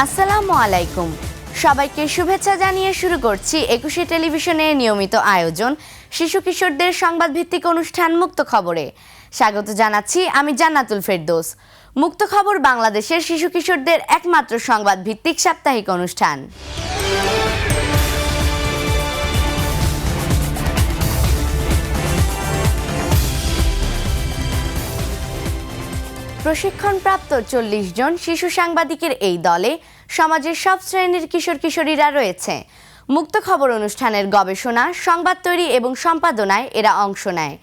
আসসালামু আলাইকুম, সবাইকে শুভেচ্ছা জানিয়ে শুরু করছি ২১ টেলিভিশনের নিয়মিত আয়োজন শিশু কিশোরদের সংবাদ ভিত্তিক অনুষ্ঠান মুক্ত খবরে। স্বাগত জানাচ্ছি আমি জান্নাতুল ফেরদৌস। মুক্ত খবর বাংলাদেশের শিশু কিশোরদের একমাত্র সংবাদ ভিত্তিক সাপ্তাহিক অনুষ্ঠান। প্রশিক্ষণপ্রাপ্ত ৪০ জন শিশু সাংবাদিকের এই দলে সমাজের সব শ্রেণীর কিশোর কিশোরীরা রয়েছে। মুক্ত খবর অনুষ্ঠানের গবেষণা, সংবাদ তৈরি এবং সম্পাদনায় এরা অংশ নেয়।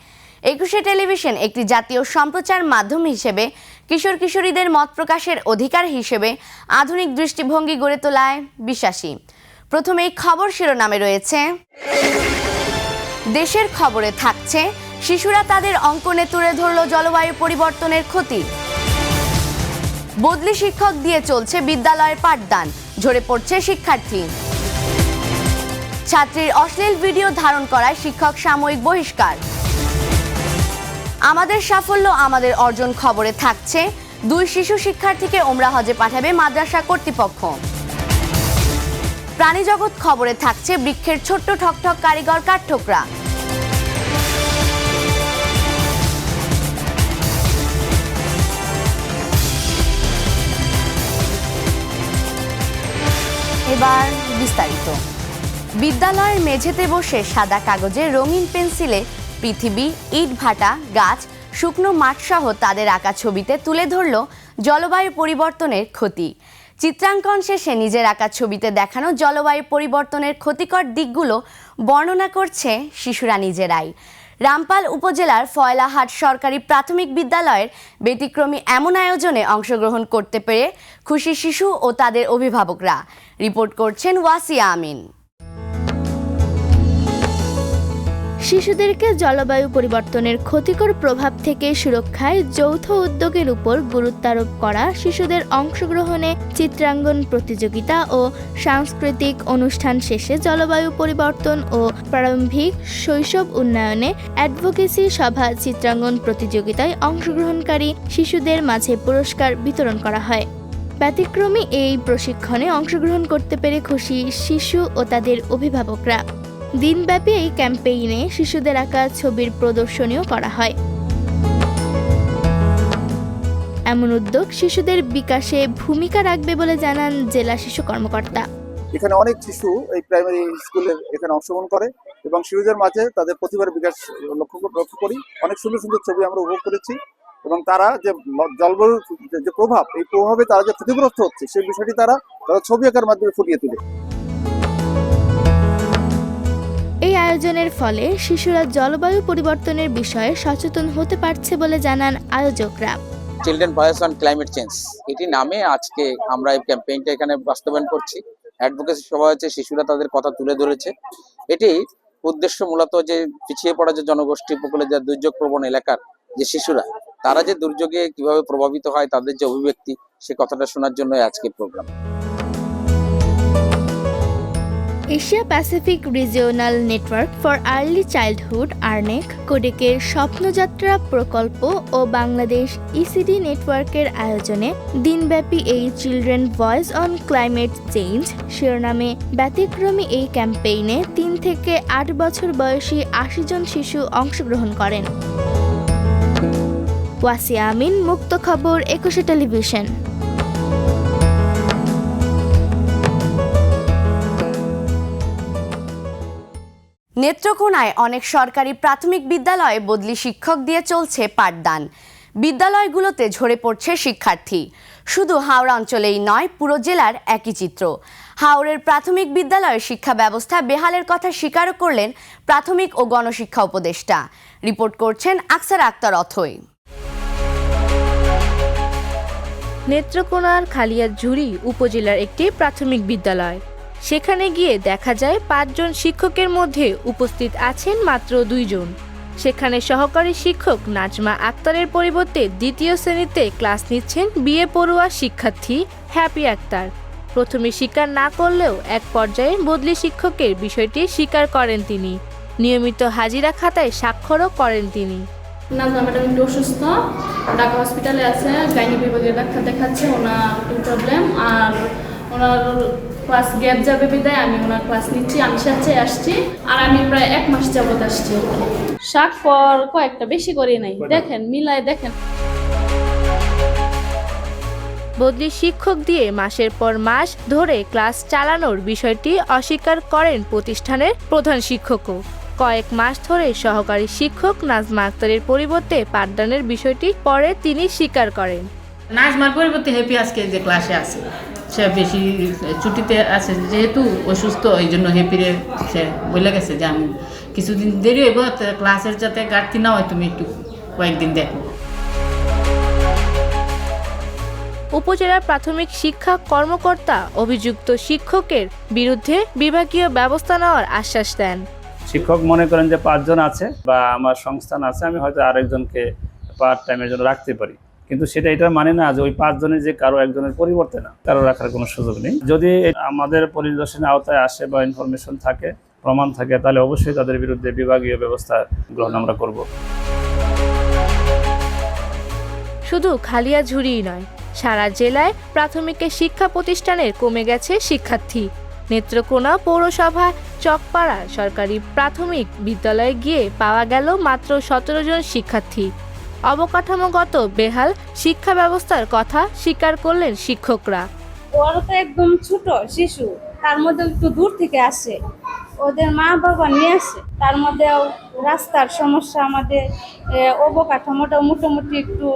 ২১ টেলিভিশন একটি জাতীয় সম্প্রচার মাধ্যম হিসেবে কিশোর কিশোরীদের মত প্রকাশের অধিকার হিসেবে আধুনিক দৃষ্টিভঙ্গি গড়ে তোলায় বিশ্বাসী। প্রথমেই খবর শিরোনামে রয়েছে, দেশের খবরে থাকছে শিশুরা তাদের অঙ্কনে তুলে ধরল জলবায়ু পরিবর্তনের ক্ষতি। বদলি শিক্ষক দিয়ে চলছে বিদ্যালয়ের পাঠদান, ঝরে পড়ছে শিক্ষার্থী। ছাত্রীর অশ্লীল ভিডিও ধারণ করায় শিক্ষক সাময়িক বহিষ্কার। আমাদের সাফল্য আমাদের অর্জন খবরে থাকছে ২ শিশু শিক্ষার্থীকে ওমরা হজে পাঠাবে মাদ্রাসা কর্তৃপক্ষ। প্রাণীজগৎ খবরে থাকছে বৃক্ষের ছোট্ট ঠকঠক কারিগর কাঠঠোকরা। এবার বিস্তারিত। বিদ্যালয়ের মেঝেতে বসে সাদা কাগজে রঙিন পেন্সিলে পৃথিবী, ইট ভাটা, গাছ, শুকনো মাঠ সহ তাদের আঁকা ছবিতে তুলে ধরল জলবায়ু পরিবর্তনের ক্ষতি। চিত্রাঙ্কন শেষে নিজের আঁকা ছবিতে দেখানো জলবায়ু পরিবর্তনের ক্ষতিকর দিকগুলো বর্ণনা করছে শিশুরা নিজেরাই। রামপাল উপজেলার ফয়লাহাট সরকারি প্রাথমিক বিদ্যালয়ের ব্যতিক্রমী এমন আয়োজনে অংশগ্রহণ করতে পেরে খুশি শিশু ও তাদের অভিভাবকরা। রিপোর্ট করছেন ওয়াসিয়া আমিন। শিশুদেরকে জলবায়ু পরিবর্তনের ক্ষতিকর প্রভাব থেকে সুরক্ষায় যৌথ উদ্যোগের উপর গুরুত্ব আরোপ করা, শিশুদের অংশগ্রহণে চিত্রাঙ্কন প্রতিযোগিতা ও সাংস্কৃতিক অনুষ্ঠান শেষে জলবায়ু পরিবর্তন ও প্রারম্ভিক শৈশব উন্নয়নে অ্যাডভোকেসি সভা চিত্রাঙ্কন প্রতিযোগিতায় অংশগ্রহণকারী শিশুদের মাঝে পুরস্কার বিতরণ করা হয়। ব্যতিক্রমী এই প্রশিক্ষণে অংশগ্রহণ করতে পেরে খুশি শিশু ও তাদের অভিভাবকরা। দিনব্যাপী এই ক্যাম্পেইনে শিশুদের আঁকা ছবির প্রদর্শনীও করা হয়। এমন উদ্যোগ শিশুদের বিকাশে ভূমিকা রাখবে বলে জানান জেলা শিশু কর্মকর্তা। এখানে অনেক শিশু এই প্রাইমারি স্কুলে এখানে অংশগ্রহণ করে এবং শিশুদের মাঝে তাদের প্রতিভার বিকাশ লক্ষ্য করি। অনেক সুন্দর সুন্দর ছবি আমরা উপভোগ করেছি এবং তারা যে জলবায়ুর যে প্রভাব, এই প্রভাবে তারা যে ক্ষতিগ্রস্ত হচ্ছে সেই বিষয়টি তারা ছবি আঁকার মাধ্যমে ফুটিয়ে তোলে। এই আয়োজনের ফলে শিশুরা জলবায়ু পরিবর্তনের বিষয়ে সচেতন হতে পারছে বলে জানান আয়োজকরা। Children voice on climate change এটি নামে আজকে আমরা এই ক্যাম্পেইনটা এখানে বাস্তবায়ন করছি। অ্যাডভোকেসি সভা হচ্ছে, শিশুরা তাদের কথা তুলে ধরেছে। এটি উদ্দেশ্য মূলত যে পিছিয়ে পড়া যে জনগোষ্ঠী উপকূলে যে দুর্যোগ প্রবণ এলাকার যে শিশুরা, তারা যে দুর্যোগে কিভাবে প্রভাবিত হয়, তাদের যে অভিব্যক্তি, সে কথাটা শোনার জন্য আজকের programme. Asia Pacific regional network for early childhood ARNEC, কোডেকের স্বপ্নযাত্রা প্রকল্প ও বাংলাদেশ ইসিডি নেটওয়ার্কের আয়োজনে দিনব্যাপী এই children voice on climate change শিরোনামে ব্যতিক্রমী এই ক্যাম্পেইনে ৩ থেকে ৮ বছর বয়সী ৮০ জন শিশু অংশগ্রহণ করেন। ওয়াসিয়া আমিন, মুক্ত খবর, ২১ টেলিভিশন। নেত্রকোনায় অনেক সরকারি প্রাথমিক বিদ্যালয়ে বদলি শিক্ষক দিয়ে চলছে পাঠদান। বিদ্যালয়গুলোতে ঝরে পড়ছে শিক্ষার্থী। শুধু হাওড়া অঞ্চলেই নয়, পুরো জেলার একই চিত্র। হাওড়ের প্রাথমিক বিদ্যালয়ের শিক্ষা ব্যবস্থা বেহালের কথা স্বীকারও করলেন প্রাথমিক ও গণশিক্ষা উপদেষ্টা। রিপোর্ট করছেন আকসার আক্তার অথই। নেত্রকোনার খালিয়াজুড়ি উপজেলার একটি প্রাথমিক বিদ্যালয়। সেখানে গিয়ে দেখা যায় ৫ জন শিক্ষকের মধ্যে উপস্থিত আছেন মাত্র ২ জন। সেখানে সহকারী শিক্ষক নাজমা আক্তারের পরিবর্তে দ্বিতীয় শ্রেণীতে ক্লাস নিচ্ছেন বিএ পড়ুয়া শিক্ষার্থী হ্যাপি আক্তার। প্রথমে স্বীকার না করলেও এক পর্যায়ে বদলি শিক্ষকের বিষয়টি স্বীকার করেন তিনি। নিয়মিত হাজিরা খাতায় স্বাক্ষরও করেন তিনি। নাজমা ম্যাডাম একটু অসুস্থ, ঢাকা হসপিটালে আছে, গাইনি বিভাগের ডাক্তার দেখাচ্ছে, ওনার প্রবলেম। আর ওনার ক্লাস গ্যাপ যাবে বিদায় আমি ওনার ক্লাস নিচ্ছি, আমি স্বেচ্ছায় আসছি, আর আমি প্রায় 1 মাস যাবত আসছি আর কি। স্বাক্ষর কয়েকটা বেশি করি নাই, দেখেন মিলায় দেখেন। বদলি শিক্ষক দিয়ে মাসের পর মাস ধরে ক্লাস চালানোর বিষয়টি অস্বীকার করেন প্রতিষ্ঠানের প্রধান শিক্ষকও। কয়েক মাস ধরে সহকারী শিক্ষক নাজমা আক্তারের পরিবর্তে পাঠদানের বিষয়টি পরে তিনি স্বীকার করেন। নাজমার পরিবর্তে হ্যাপি আজকে যে ক্লাসে আছে, সে বেশি ছুটিতে আছে যেহেতু অসুস্থ, এই জন্য হ্যাপিরে সে বলে গেছে যে আমি কিছুদিন দেরি হইব, ক্লাসের যাতে ঘাটতি না হয় তুমি একটু কয়েকদিন দেখো। উপজেলা প্রাথমিক শিক্ষা কর্মকর্তা অভিযুক্ত শিক্ষকের বিরুদ্ধে বিভাগীয় ব্যবস্থা নেওয়ার আশ্বাস দেন। শিক্ষক মনে করেন যে 5 জন আছে বা আমার সংস্থান আছে, আমি হয়তো আরেকজনকে পার্ট টাইমের জন্য রাখতে পারি, কিন্তু সেটা এটা মানে না যে ওই 5 জনের যে কারো একজনের পরিবর্তে না, কারো রাখার কোনো সুযোগ নেই। যদি আমাদের পরিদর্শনের আওতায় আসে বা ইনফরমেশন থাকে, প্রমাণ থাকে, তাহলে অবশ্যই তাদের বিরুদ্ধে বিভাগীয় ব্যবস্থা গ্রহণ আমরা করব। শুধু খালিয়াঝুরিই নয়, সারা জেলায় প্রাথমিকের শিক্ষা প্রতিষ্ঠানের কমে গেছে শিক্ষার্থী। নেত্রকোনা পৌরসভা চকপাড়া সরকারি প্রাথমিক বিদ্যালয়ে গিয়ে পাওয়া গেল মাত্র 17 জন শিক্ষার্থী। অবকাঠামোগত বেহাল শিক্ষা ব্যবস্থার কথা স্বীকার করলেন শিক্ষকরা। ওরা তো একদম ছোট শিশু, তার মধ্যে একটু দূর থেকে আসে, ওদের মা বাবা নিয়ে আসে, তার মধ্যে রাস্তার সমস্যা, আমাদের অবকাঠামোটা মোটামুটি একটু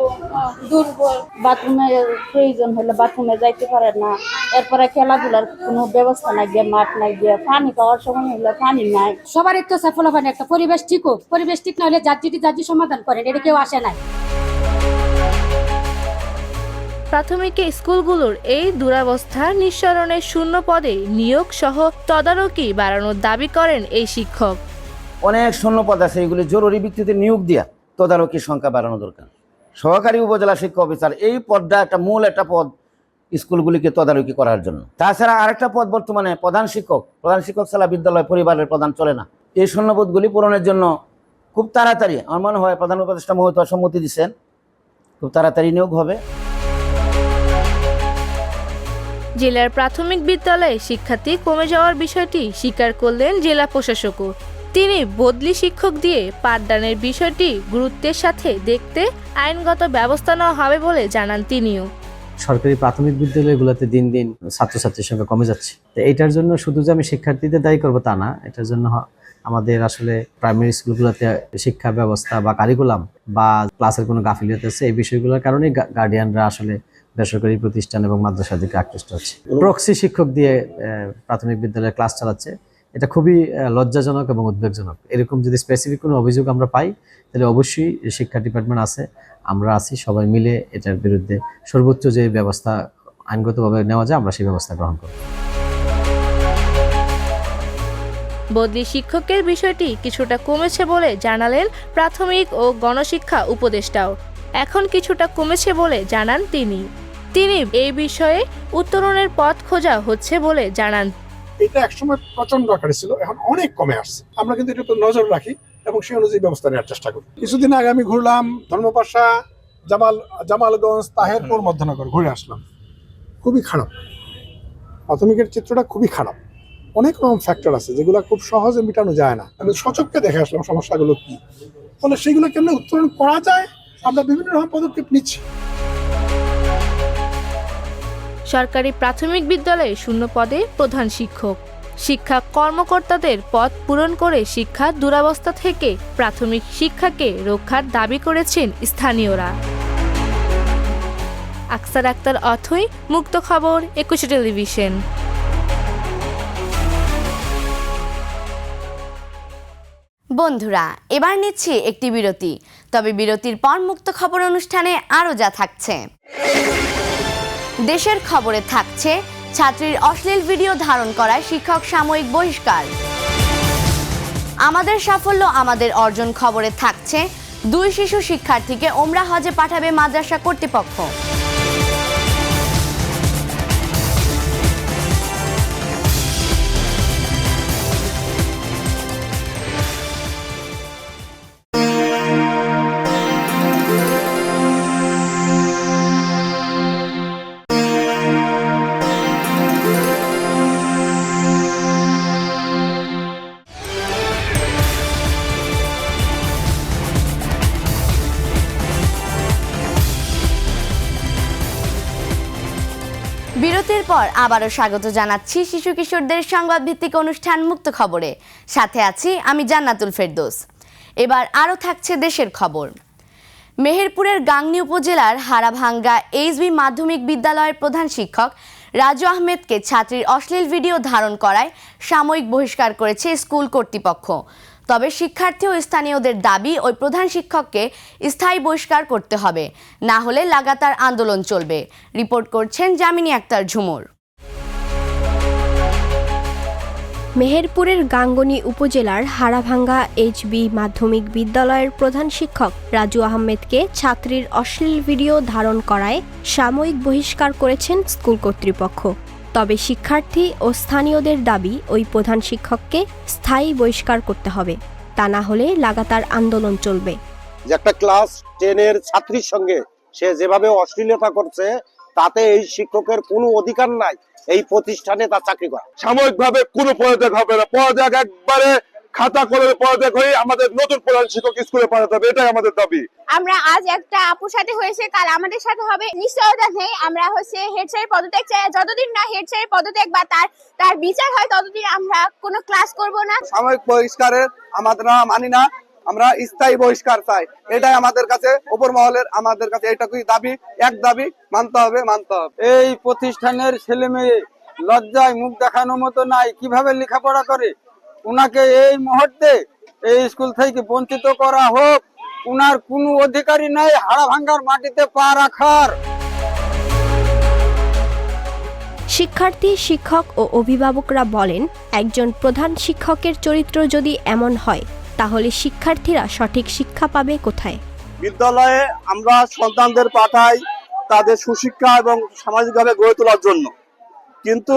দুর্বল, বাথরুমের প্রয়োজন হলে বাথরুমে যাইতে পারে না, এরপরে খেলাধুলার কোনো ব্যবস্থা নাই, গিয়ে মাঠ নাই, গিয়ে পানি পাওয়ার সময় হলে পানি নাই। সবার একটু সাফল্য একটা পরিবেশ ঠিক হোক, পরিবেশ ঠিক না হলে যার সমাধান করেন, এটা কেউ আসে নাই। প্রাথমিক স্কুলগুলোর এই দুরবস্থা নিঃসরণের শূন্য পদে নিয়োগ সহ তদারকি বাড়ানোর দাবি করেন এই শিক্ষক। অনেক শূন্য পদ আছে, এগুলি জরুরি ভিত্তিতে নিয়োগ দিয়া তদারকির সংখ্যা বাড়ানো দরকার। সহকারী উপজেলা শিক্ষা অফিসার এই পদটা একটা মূল একটা পদ স্কুলগুলিকে তদারকি করার জন্য। তাছাড়া আরেকটা পদ বর্তমানে প্রধান শিক্ষক ছাড়া বিদ্যালয় পরিবারের প্রধান চলে না। এই শূন্যপদগুলি পূরণের জন্য খুব তাড়াতাড়ি, আমার মনে হয় প্রধান উপদেষ্টা মহোদয় সম্মতি দিচ্ছেন, খুব তাড়াতাড়ি নিয়োগ হবে। জেলার প্রাথমিক বিদ্যালয়ে শিক্ষার্থী কমে যাওয়ার বিষয়টি স্বীকার করলেন জেলা প্রশাসকও। তিনি বদলি শিক্ষক দিয়ে পাঠদানের বিষয়টি গুরুত্বের সাথে দেখতে আইনগত ব্যবস্থা নেওয়া হবে বলে জানান তিনিও। সরকারি প্রাথমিক বিদ্যালয়গুলোতে দিন দিন ছাত্রছাত্রীর সংখ্যা কমে যাচ্ছে। তো এটার জন্য শুধু যে আমি শিক্ষার্থীদের দায়ী করবো তা না, এটার জন্য আমাদের আসলে প্রাইমারি স্কুলগুলোতে শিক্ষা ব্যবস্থা বা কারিকুলাম বা ক্লাসের কোনো গাফিলতি আছে, এই বিষয়গুলোর কারণে গার্ডিয়ানরা আসলে বেসরকারি প্রতিষ্ঠান এবং মাদ্রাসার দিকে আকৃষ্ট হচ্ছে। প্রক্সি শিক্ষক দিয়ে প্রাথমিক বিদ্যালয়ে ক্লাস চালাচ্ছে, এটা খুবই লজ্জাজনক এবং উদ্বেগজনক। এরকম যদি স্পেসিফিক কোনো অভিযোগ আমরা পাই, তাহলে অবশ্যই শিক্ষা ডিপার্টমেন্ট আছে, আমরা আছি, সবাই মিলে এটার বিরুদ্ধে সর্বোচ্চ যে ব্যবস্থা আইনগতভাবে নেওয়া যায় আমরা সেই ব্যবস্থা গ্রহণ করব। বদলি শিক্ষকের বিষয়টি কিছুটা কমেছে বলে জানালেন প্রাথমিক ও গণশিক্ষা উপদেষ্টাও। এখন কিছুটা কমেছে বলে জানান তিনি এই বিষয়ে উত্তরণের পথ খোঁজা হচ্ছে বলে জানান। এটা একসময় প্রচন্ড আকারে ছিল, এখন অনেক কমে আসছে। আমরা কিন্তু এটা নজর রাখি এবং সেই অনুযায়ী ব্যবস্থা নেওয়ার চেষ্টা করি। কিছুদিন আগে আমি ঘুরলাম ধর্মপাশা, জামালগঞ্জ, তাহেরপুর, মধ্যনগর ঘুরে আসলাম। খুবই খারাপ, প্রাথমিকের চিত্রটা খুবই খারাপ। অনেক রকম ফ্যাক্টর আছে যেগুলো খুব সহজে মেটানো যায় না। আমি সচক্ষে দেখে আসলাম সমস্যাগুলো কি, ফলে সেগুলো কেমন উত্তরণ করা যায় আমরা বিভিন্ন রকম পদক্ষেপ নিচ্ছি। সরকারি প্রাথমিক বিদ্যালয়ে শূন্য পদে প্রধান শিক্ষক, শিক্ষা কর্মকর্তাদের পদ পূরণ করে শিক্ষা দুরবস্থা থেকে প্রাথমিক শিক্ষাকে রক্ষার দাবি করেছেন স্থানীয়রা। আকসার আক্তার অথই, মুক্ত খবর, 21 টেলিভিশন। বন্ধুরা, এবার নিচ্ছি একটি বিরতি। তবে বিরতির পর মুক্ত খবর অনুষ্ঠানে আরও যা থাকছে। দেশের খবরে থাকছে ছাত্রীর অশ্লীল ভিডিও ধারণ করায় শিক্ষক সাময়িক বহিষ্কার। আমাদের সাফল্য আমাদের অর্জন খবরে থাকছে 2 শিশু শিক্ষার্থীকে ওমরা হজে পাঠাবে মাদ্রাসা কর্তৃপক্ষ। পর আবারও স্বাগত জানাচ্ছি শিশু কিশোরদের সংবাদ ভিত্তিক অনুষ্ঠান মুক্ত খবরে। সাথে আছি আমি জান্নাতুল ফেরদৌস। এবার আরও থাকছে দেশের খবর। মেহেরপুরের গাংনী উপজেলার হাড়াভাঙ্গা এইচবি মাধ্যমিক বিদ্যালয়ের প্রধান শিক্ষক রাজু আহমেদকে ছাত্রীর অশ্লীল ভিডিও ধারণ করায় সাময়িক বহিষ্কার করেছে স্কুল কর্তৃপক্ষ। তবে শিক্ষার্থী ও স্থানীয়দের দাবি ওই প্রধান শিক্ষককে স্থায়ী বহিষ্কার করতে হবে, না হলে লাগাতার আন্দোলন চলবে। রিপোর্ট করছেন জামিনী আক্তার ঝুমুর। মেহেরপুরের গাঙ্গনী উপজেলার হাড়াভাঙ্গা এইচবি মাধ্যমিক বিদ্যালয়ের প্রধান শিক্ষক রাজু আহমেদকে ছাত্রীর অশ্লীল ভিডিও ধারণ করায় সাময়িক বহিষ্কার করেছেন স্কুল কর্তৃপক্ষ। তবে শিক্ষার্থী ও স্থানীয়দের দাবি ওই প্রধান শিক্ষককে স্থায়ী বহিষ্কার করতে হবে, তা না হলে লাগাতার আন্দোলন চলবে। যে একটা ক্লাস 10-এর ছাত্রীর সঙ্গে সে যেভাবে অশ্লীলতা করছে, তাতে এই শিক্ষকের কোনো অধিকার নাই এই প্রতিষ্ঠানে তার চাকরি করা। সাময়িকভাবে কোনো পদত্যাগ হবে না, পদত্যাগ একবারে খাতা করে পদত্যাগ হয়ে আমাদের নতুন প্রধান শিক্ষক স্কুলে পাঠাতে হবে, এটাই আমাদের দাবি। আমরা আজ একটা আপুর সাথে হয়েছে, কাল আমাদের সাথে হবে, নিশ্চয়তা নেই। আমরা হেড স্যারের পদত্যাগ চাই। যতদিন না হেড স্যারের পদত্যাগ বা তার বিচার হয় ততদিন আমরা কোনো ক্লাস করব না। সাময়িক বহিষ্কারের আমাদের মানি না, আমরা স্থায়ী বহিষ্কার চাই। এটাই আমাদের কাছে উপর মহলের আমাদের কাছে এইটুকুই দাবি, এক দাবি মানতে হবে। এই প্রতিষ্ঠানের ছেলে মেয়ে লজ্জায় মুখ দেখানোর মতো নাই, কিভাবে লেখাপড়া করে। উনাকে এই মুহূর্তে এই স্কুল থেকে বঞ্চিত করা হোক। উনার কোনো অধিকারই নাই হাড়াভাঙ্গার মাটিতে পা রাখার। শিক্ষার্থী, শিক্ষক ও অভিভাবকরা বলেন, একজন প্রধান শিক্ষকের চরিত্র যদি এমন হয় তাহলে শিক্ষার্থীরা সঠিক শিক্ষা পাবে কোথায়? বিদ্যালয়ে আমরা সন্তানদের পাঠাই তাদের সুশিক্ষা এবং সামাজিকভাবে গড়ে তোলার জন্য, কিন্তু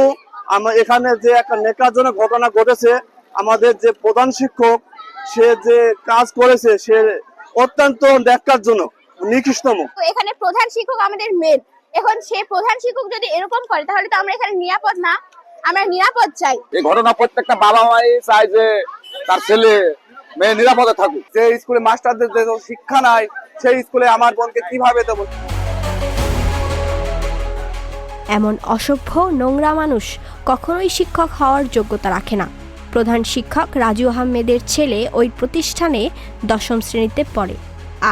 এখানে যে একটা নেকারজনক ঘটনা ঘটেছে, আমাদের যে প্রধান শিক্ষক সে যে কাজ করেছে সে অত্যন্ত ন্যাক্কারজনক, নিকৃষ্টতম। এখানে প্রধান শিক্ষক আমাদের মেন। এখন সে প্রধান শিক্ষক যদি এরকম করে তাহলে তো আমরা এখানে নিরাপদ না, আমরা নিরাপদ চাই। এই ঘটনা প্রত্যেকটা বাবা মাই চায় যে তার ছেলে মেয়ে নিরাপদে থাকুক। যে স্কুলে মাস্টারদের যে শিক্ষা নাই, সেই স্কুলে আমার বোনকে কিভাবে দেবো? এমন অসভ্য নোংরা মানুষ কখনোই শিক্ষক হওয়ার যোগ্যতা রাখে না। প্রধান শিক্ষক রাজু আহমেদের ছেলে ওই প্রতিষ্ঠানে 10ম শ্রেণীতে পড়ে,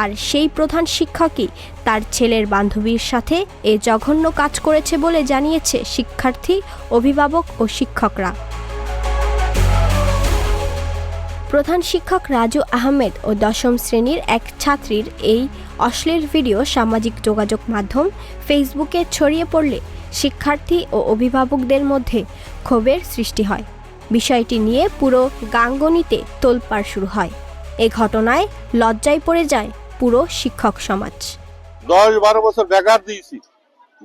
আর সেই প্রধান শিক্ষকই তার ছেলের বান্ধবীর সাথে এ জঘন্য কাজ করেছে বলে জানিয়েছে শিক্ষার্থী, অভিভাবক ও শিক্ষকরা। প্রধান শিক্ষক রাজু আহমেদ ও 10ম শ্রেণীর এক ছাত্রীর এই অশ্লীল ভিডিও সামাজিক যোগাযোগ মাধ্যম ফেসবুকে ছড়িয়ে পড়লে শিক্ষার্থী ও অভিভাবকদের মধ্যে ক্ষোভের সৃষ্টি হয়। বিষয়টি নিয়ে পুরো গাঙ্গনীতে তোলপাড় শুরু হয়। এ ঘটনায় লজ্জায় পড়ে যায় পুরো শিক্ষক সমাজ। 10-12 বছর বেকার দিয়েছি,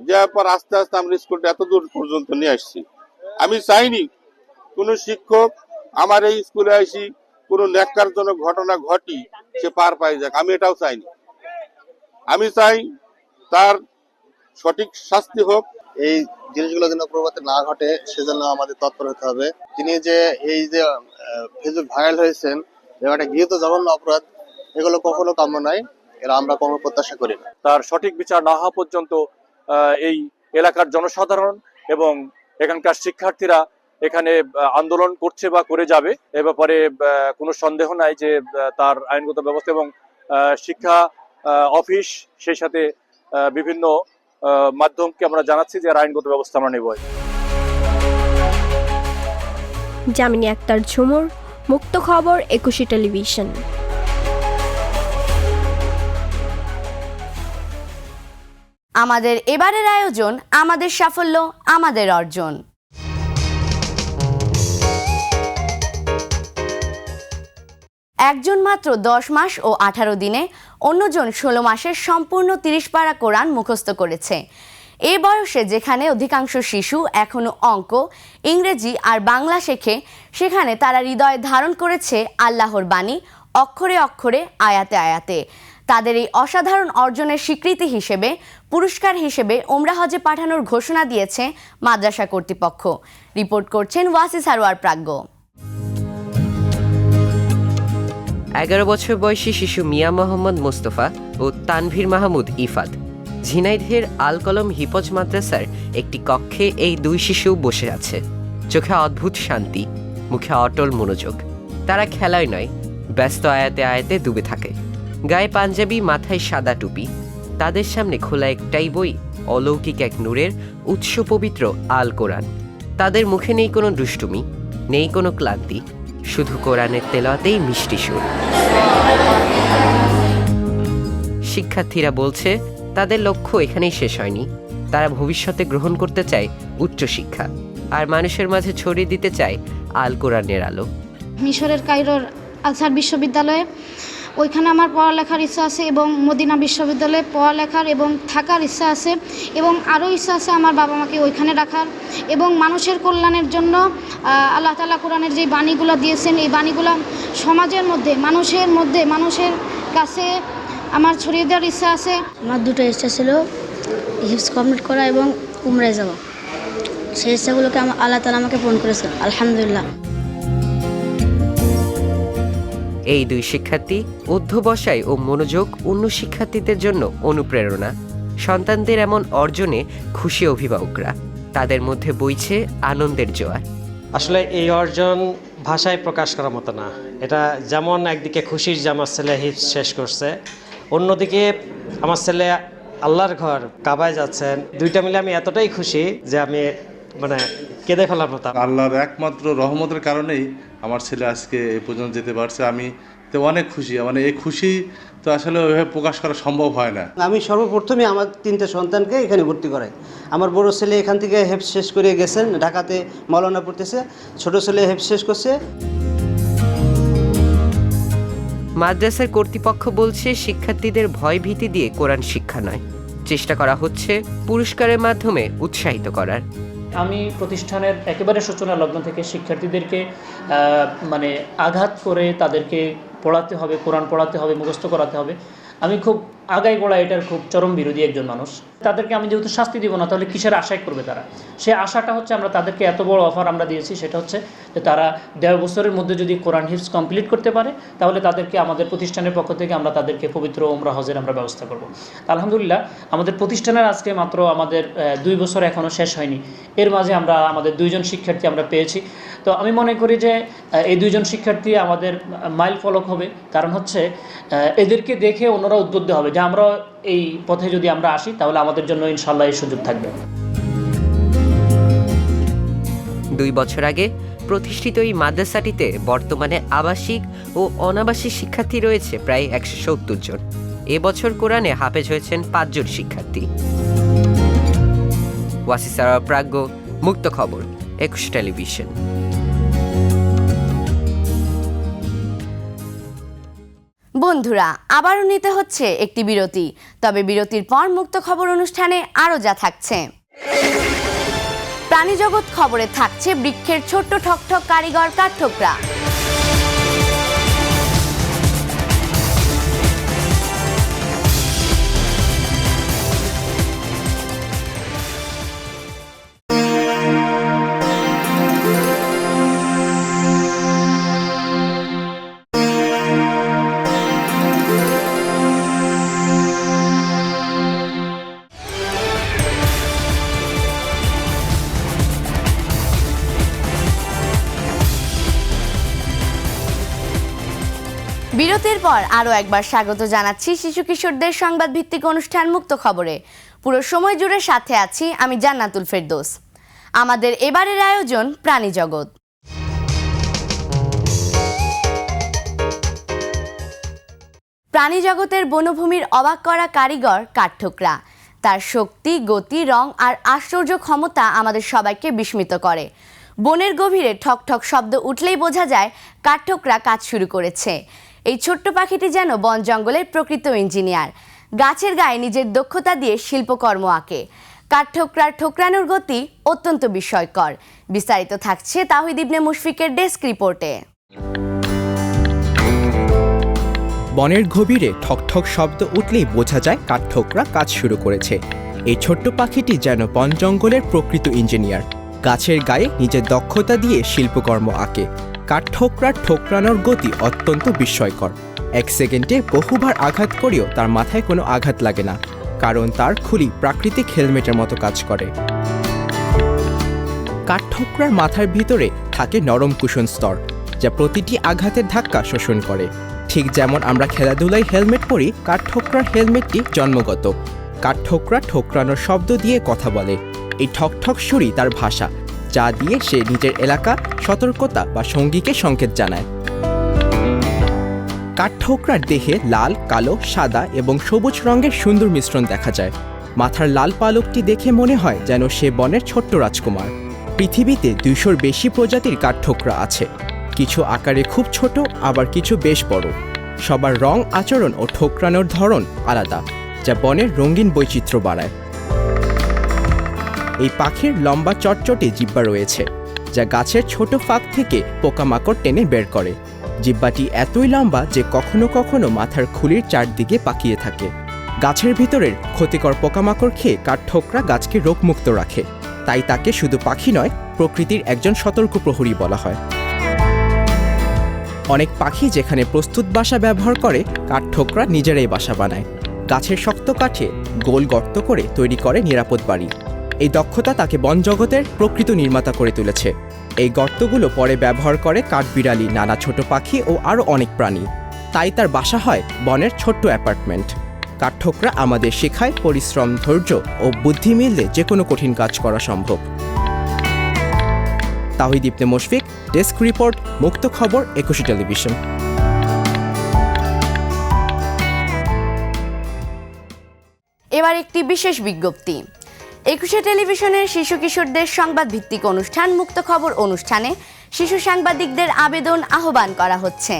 যার পর আস্তে আস্তে আমরা স্কুলটা এত দূর পর্যন্ত নিয়ে আসছি। আমি চাইনি কোনো শিক্ষক আমার এই স্কুলে আসি কোনো ন্যাক্কারজনক ঘটনা ঘটি সে পার পাই যাক, আমি এটাও চাইনি। আমি চাই তার সঠিক শাস্তি হোক। এই জিনিসগুলো যেন প্রভাতে না ঘটে সেজন্য আমাদের তৎপর হতে হবে। তিনি যে এই যে ফেসবুক ভাইরাল হয়েছেন, একটা গৃহীত জঘন্য অপরাধ, এগুলো কখনো কাম্য নয়, এরা আমরা কোনো প্রত্যাশা করি না। তার সঠিক বিচার না হওয়া পর্যন্ত এই এলাকার জনসাধারণ এবং এখানকার শিক্ষার্থীরা এখানে আন্দোলন করছে বা করে যাবে। এ ব্যাপারে কোনো সন্দেহ নাই যে তার আইনগত ব্যবস্থা এবং শিক্ষা অফিস সেই সাথে বিভিন্ন মাধ্যমকে আমরা জানাচ্ছি যে আইনগত ব্যবস্থা আমরা নেব। জামিনী আক্তার ঝুমুর, মুক্ত খবর, 21 টেলিভিশন। আমাদের এবারের আয়োজন, আমাদের সাফল্য, আমাদের অর্জন। একজন মাত্র 10 মাস ও 18 দিনে, অন্যজন 16 মাসের সম্পূর্ণ 30 পারা কোরআন মুখস্থ করেছে। এই বয়সে যেখানে অধিকাংশ শিশু এখনো অঙ্ক, ইংরেজি আর বাংলা শেখে, সেখানে তারা হৃদয়ে ধারণ করেছে আল্লাহর বাণী, অক্ষরে অক্ষরে, আয়াতে আয়াতে। তাদের এই অসাধারণ অর্জনের স্বীকৃতি হিসেবে, পুরস্কার হিসেবে উমরা হজে পাঠানোর ঘোষণা দিয়েছে মাদ্রাসা কর্তৃপক্ষ। রিপোর্ট করছেন ওয়াসি সারোয়ার প্রাজ্ঞ। 11 বছর বয়সী শিশু মিয়া মোহাম্মদ মোস্তফা ও তানভীর মাহমুদ ইফাত ঝিনাইদহের আল কলম হিফজ মাদ্রাসার একটি কক্ষে এই দুই শিশু বসে আছে। চোখে অদ্ভুত শান্তি, মুখে অটল মনোযোগ। তারা খেলায় নয়, ব্যস্ত আয়াতে আয়াতে ডুবে থাকে। গায়ে পাঞ্জাবি, মাথায় সাদা টুপি। তাদের সামনে খোলা একটাই বই, অলৌকিক এক নূরের উৎস পবিত্র আল কোরআন। তাদের মুখে নেই কোনো দুষ্টুমি, নেই কোনো ক্লান্তি, শুধু কোরআনের তেলাওয়াতেই মিষ্টি সুর। শিক্ষার্থীরা বলছে তাদের লক্ষ্য এখানেই শেষ হয়নি। তারা ভবিষ্যতে গ্রহণ করতে চায় উচ্চশিক্ষা, আর মানুষের মাঝে ছড়িয়ে দিতে চায় আল কোরআনের আলো। মিশরের কায়রোর আজহার বিশ্ববিদ্যালয়ে ওইখানে আমার পড়ালেখার ইচ্ছা আছে, এবং মদিনা বিশ্ববিদ্যালয়ে পড়ালেখার এবং থাকার ইচ্ছা আছে, এবং আরও ইচ্ছা আছে আমার বাবা মাকে ওইখানে রাখার, এবং মানুষের কল্যাণের জন্য আল্লাহ তাআলা কোরআনের যে বাণীগুলো দিয়েছেন এই বাণীগুলো সমাজের মধ্যে মানুষের কাছে আমার ছড়িয়ে দেওয়ার ইচ্ছা আছে। আমার দুটো ইচ্ছা ছিল, হিফজ কমপ্লিট করা এবং উমরায় যাওয়া। সেই ইচ্ছাগুলোকে আল্লাহ তাআলা আমাকে পূরণ করেছেন, আলহামদুলিল্লাহ। এই দুই শিক্ষার্থী অধ্যবসায় ও মনোযোগ অন্য শিক্ষার্থীদের জন্য অনুপ্রেরণা। সন্তানদের এমন অর্জনে খুশি অভিভাবকরা। তাদের মধ্যে বইছে আনন্দের জোয়ার। আসলে এই অর্জন ভাষায় প্রকাশ করার মতো না। এটা যেমন একদিকে খুশির যে আমার ছেলে হিফজ শেষ করছে, অন্যদিকে আমার ছেলে আল্লাহর ঘর কাবায় যাচ্ছেন। দুইটা মিলে আমি এতটাই খুশি যে আমি কেঁদে ফেলার মতো। আল্লাহর একমাত্র রহমতের কারণেই আমার ছেলে আজকে এই পর্যন্ত যেতে পারছে। আমি তো অনেক খুশি। এই খুশি তো আসলে ওইভাবে প্রকাশ করা সম্ভব হয় না। আমি সর্বপ্রথমে আমার 3টে সন্তানকে এখানে ভর্তি করাই। আমার বড় ছেলে এখান থেকে হেফজ শেষ করে গেছেন, ঢাকাতে মাওলানা পড়তেছে। ছোট ছেলে হেফজ শেষ করছে। মাদ্রাসার কর্তৃপক্ষ বলছে শিক্ষার্থীদের ভয় ভীতি দিয়ে কোরআন শিক্ষা নয়, চেষ্টা করা হচ্ছে পুরস্কারের মাধ্যমে উৎসাহিত করার। আমি প্রতিষ্ঠানের একেবারে সূচনা লগ্ন থেকে শিক্ষার্থীদেরকে আঘাত করে তাদেরকে পড়াতে হবে, কোরআন পড়াতে হবে, মুখস্থ করাতে হবে, আমি খুব আগাই গোড়া এটার খুব চরম বিরোধী একজন মানুষ। তাদেরকে আমি যেহেতু শাস্তি দিব না, তাহলে কিসের আশায় করবে তারা? সে আশাটা হচ্ছে আমরা তাদেরকে এত বড় অফার আমরা দিয়েছি, সেটা হচ্ছে যে তারা 1.5 বছরের মধ্যে যদি কোরআন হিফজ কমপ্লিট করতে পারে, তাহলে তাদেরকে আমাদের প্রতিষ্ঠানের পক্ষ থেকে আমরা তাদেরকে পবিত্র উমরা হজের আমরা ব্যবস্থা করব। আলহামদুলিল্লাহ, আমাদের প্রতিষ্ঠানের আজকে মাত্র আমাদের 2 বছর এখনও শেষ হয়নি, এর মাঝে আমরা আমাদের 2 জন শিক্ষার্থী আমরা পেয়েছি। তো আমি মনে করি যে এই 2 জন শিক্ষার্থী আমাদের মাইল ফলক হবে, কারণ হচ্ছে এদেরকে দেখে অন্যরা উদ্বুদ্ধ হবে যে আমরা এই পথে যদি আমরা আসি তাহলে আমাদের জন্য ইনশাআল্লাহ এই সুযোগ থাকবে। 2 বছর আগে প্রতিষ্ঠিত এই মাদ্রাসাটিতে বর্তমানে আবাসিক ও অনাবাসিক শিক্ষার্থী রয়েছে প্রায় 170 জন। এবছর কোরআনে হাফেজ হয়েছেন 5 জন শিক্ষার্থী। ওয়াসিসারা প্রাজ্ঞ, মুক্ত খবর, 21 টেলিভিশন। বন্ধুরা, আবারও নিতে হচ্ছে একটি বিরতি। তবে বিরতির পর মুক্ত খবর অনুষ্ঠানে আরও যা থাকছে। প্রাণীজগৎ খবরে থাকছে বৃক্ষের ছোট্ট ঠকঠক কারিগর কাঠঠোকরা। বিরতির পর আরও একবার স্বাগত জানাচ্ছি শিশু কিশোরদের সংবাদ ভিত্তিক অনুষ্ঠান মুক্ত খবরে। পুরো সময় জুড়ে সাথে আছি আমি জান্নাতুল ফেরদৌস। আমাদের এবারের আয়োজন প্রাণী জগৎ। প্রাণী জগতের বনভূমির অবাক করা কারিগর কাঠঠোকরা। তার শক্তি, গতি, রং আর আশ্চর্য ক্ষমতা আমাদের সবাইকে বিস্মিত করে। বনের গভীরে ঠক ঠক শব্দ উঠলেই বোঝা যায় কাঠঠোকরা কাজ শুরু করেছে। এই ছোট্ট পাখিটি যেন বন জঙ্গলের প্রকৃত ইঞ্জিনিয়ার। গাছের গায়ে নিজের দক্ষতা দিয়ে শিল্পকর্ম আঁকে। কাঠঠোকরার ঠোকরানোর গতি অত্যন্ত বিস্ময়কর। বিস্তারিত থাকছে তাওহিদ ইবনে মুশফিকের ডেস্ক রিপোর্টে। বনের গভীরে ঠকঠক শব্দ উঠলেই বোঝা যায় কাঠঠোকরা কাজ শুরু করেছে। এই ছোট্ট পাখিটি যেন বন জঙ্গলের প্রকৃত ইঞ্জিনিয়ার। গাছের গায়ে নিজের দক্ষতা দিয়ে শিল্পকর্ম আঁকে। কাঠঠোকরার ঠোকরানোর গতি অত্যন্ত বিস্ময়কর। 1 সেকেন্ডে বহুবার আঘাত করেও তার মাথায় কোনো আঘাত লাগে না। কারণ তার খুলি প্রাকৃতিক হেলমেটের মতো কাজ করে। কাঠঠোকরার মাথার ভিতরে থাকে নরম কুশন স্তর, যা প্রতিটি আঘাতের ধাক্কা শোষণ করে। ঠিক যেমন আমরা খেলাধুলায় হেলমেট পরি, কাঠঠোকরার হেলমেটটি জন্মগত। কাঠঠোকরা ঠোকরানোর শব্দ দিয়ে কথা বলে। এই ঠকঠক সুরই তার ভাষা, যা দিয়ে সে নিজের এলাকা, সতর্কতা বা সঙ্গীকে সংকেত জানায়। কাঠঠোকরার দেহে লাল, কালো, সাদা এবং সবুজ রঙের সুন্দর মিশ্রণ দেখা যায়। মাথার লাল পালকটি দেখে মনে হয় যেন সে বনের ছোট্ট রাজকুমার। পৃথিবীতে 200-র বেশি প্রজাতির কাঠঠোকরা আছে। কিছু আকারে খুব ছোট, আবার কিছু বেশ বড়। সবার রং, আচরণ ও ঠোকরানোর ধরন আলাদা, যা বনের রঙিন বৈচিত্র্য বাড়ায়। এই পাখির লম্বা চটচটে জিহ্বা রয়েছে, যা গাছের ছোট ফাঁক থেকে পোকামাকড় টেনে বের করে। জিহ্বাটি এতই লম্বা যে কখনো কখনো মাথার খুলির চারদিকে পাকিয়ে থাকে। গাছের ভিতরের ক্ষতিকর পোকামাকড় খেয়ে কাঠঠোকরা গাছকে রোগমুক্ত রাখে। তাই তাকে শুধু পাখি নয়, প্রকৃতির একজন সতর্ক প্রহরী বলা হয়। অনেক পাখি যেখানে প্রস্তুত বাসা ব্যবহার করে, কাঠঠোকরা নিজেরাই বাসা বানায়। গাছের শক্ত কাঠে গোল গর্ত করে তৈরি করে নিরাপদ বাড়ি। এই দক্ষতা তাকে বন জগতের প্রকৃত নির্মাতা করে তুলেছে। এই গর্তগুলো পরে ব্যবহার করে কাঠবিড়ালি, নানা ছোট পাখি ও আরও অনেক প্রাণী। তাই তার বাসা হয় বনের ছোট্ট অ্যাপার্টমেন্ট। কাঠঠোকরা আমাদের শেখায় পরিশ্রম, ধৈর্য ও বুদ্ধি মিললে যে কোনো কঠিন কাজ করা সম্ভব। তাহিদ ইবনে মুশফিক, ডেস্ক রিপোর্ট, মুক্ত খবর, 21 টেলিভিশন। এবার একটি বিশেষ বিজ্ঞপ্তি। 21 টেলিভিশনের শিশু কিশোরদের সংবাদ ভিত্তিক অনুষ্ঠান মুক্ত খবর অনুষ্ঠানে শিশু সাংবাদিকদের আবেদন আহ্বান করা হচ্ছে।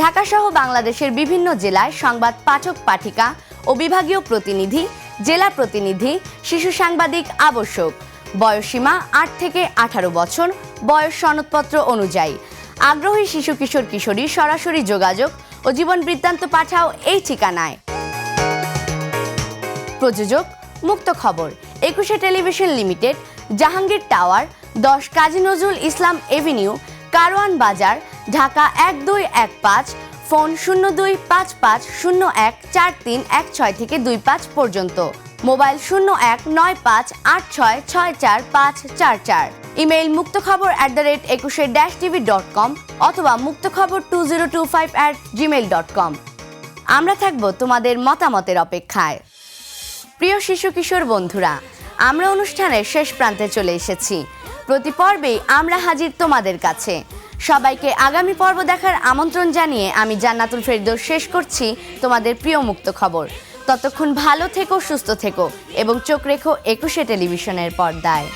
ঢাকা সহ বাংলাদেশের বিভিন্ন জেলায় সংবাদ পাঠক, পাঠিকা ও বিভাগীয় প্রতিনিধি, জেলা প্রতিনিধি, শিশু সাংবাদিক আবশ্যক। বয়সসীমা 8 থেকে 18 বছর, বয়স সনদপত্র অনুযায়ী। আগ্রহী শিশু কিশোর কিশোরী সরাসরি যোগাযোগ ও জীবন বৃত্তান্ত পাঠাও এই ঠিকানায়। প্রযোজক মুক্ত খবর, 21 television limited, Jahangir tower, 10 Kazi Nazrul Islam Avenue, Karwan বাজার, ঢাকা 1215, ফোন 0255014316 থেকে 25 পর্যন্ত, মোবাইল 019586644544, ইমেইল muktokhabor@21-tv.com অথবা muktokhabor2025@gmail.com। আমরা থাকব তোমাদের মতামতের অপেক্ষায়। প্রিয় শিশু কিশোর বন্ধুরা, আমরা অনুষ্ঠানের শেষ প্রান্তে চলে এসেছি। প্রতি পর্বেই আমরা হাজির তোমাদের কাছে। সবাইকে আগামী পর্ব দেখার আমন্ত্রণ জানিয়ে আমি জান্নাতুল ফেরদৌস শেষ করছি তোমাদের প্রিয় মুক্ত খবর। ততক্ষণ ভালো থেকো, সুস্থ থেকো এবং চোখ রেখো 21 টেলিভিশনের পর্দায়।